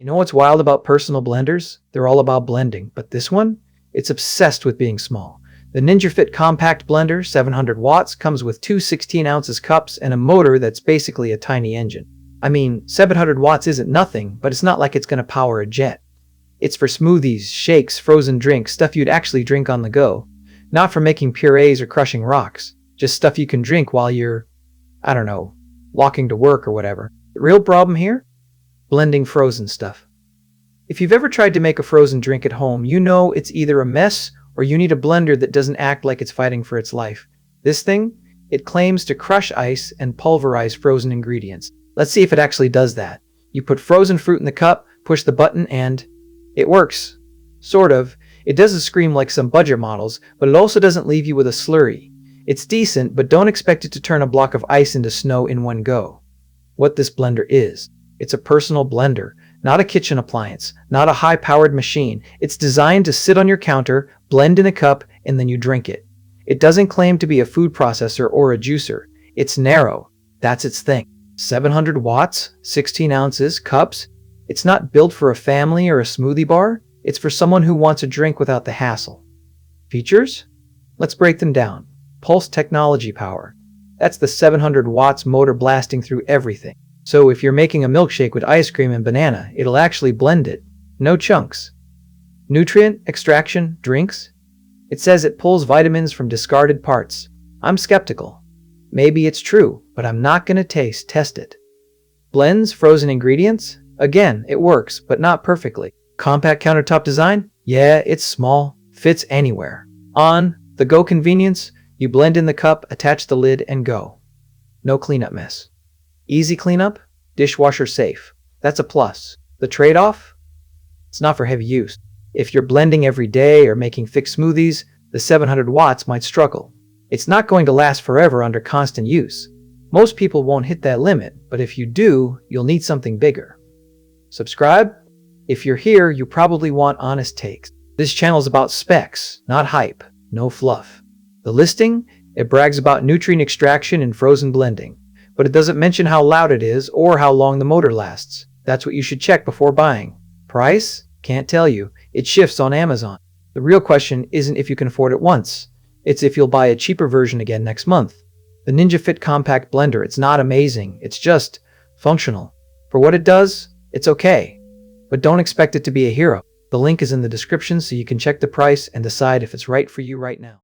You know what's wild about personal blenders? They're all about blending, but this one? It's obsessed with being small. The NinjaFit Compact Blender, 700 watts, comes with two 16 ounces cups and a motor that's basically a tiny engine. I mean, 700 watts isn't nothing, but it's not like it's gonna power a jet. It's for smoothies, shakes, frozen drinks, stuff you'd actually drink on the go. Not for making purees or crushing rocks. Just stuff you can drink while you're, I don't know, walking to work or whatever. The real problem here? Blending frozen stuff. If you've ever tried to make a frozen drink at home, you know it's either a mess or you need a blender that doesn't act like it's fighting for its life. This thing? It claims to crush ice and pulverize frozen ingredients. Let's see if it actually does that. You put frozen fruit in the cup, push the button, and it works. Sort of. It doesn't scream like some budget models, but it also doesn't leave you with a slurry. It's decent, but don't expect it to turn a block of ice into snow in one go. What this blender is. It's a personal blender, not a kitchen appliance, not a high-powered machine. It's designed to sit on your counter, blend in a cup, and then you drink it. It doesn't claim to be a food processor or a juicer. It's narrow. That's its thing. 700 watts, 16 ounces, cups. It's not built for a family or a smoothie bar. It's for someone who wants a drink without the hassle. Features? Let's break them down. Pulse technology power. That's the 700 watts motor blasting through everything. So if you're making a milkshake with ice cream and banana, it'll actually blend it. No chunks. Nutrient extraction drinks? It says it pulls vitamins from discarded parts. I'm skeptical. Maybe it's true, but I'm not gonna test it. Blends frozen ingredients? Again, it works, but not perfectly. Compact countertop design? Yeah, it's small, fits anywhere. On the go convenience, you blend in the cup, attach the lid, and go. No cleanup mess. Easy cleanup, dishwasher safe. That's a plus. The trade-off? It's not for heavy use. If you're blending every day or making thick smoothies, the 700 watts might struggle. It's not going to last forever under constant use. Most people won't hit that limit, but if you do, you'll need something bigger. Subscribe? If you're here, you probably want honest takes. This channel's about specs, not hype, no fluff. The listing? It brags about nutrient extraction and frozen blending. But it doesn't mention how loud it is or how long the motor lasts. That's what you should check before buying. Price? Can't tell you. It shifts on Amazon. The real question isn't if you can afford it once. It's if you'll buy a cheaper version again next month. The NinjaFit Compact Blender, it's not amazing. It's just functional. For what it does, it's okay. But don't expect it to be a hero. The link is in the description so you can check the price and decide if it's right for you right now.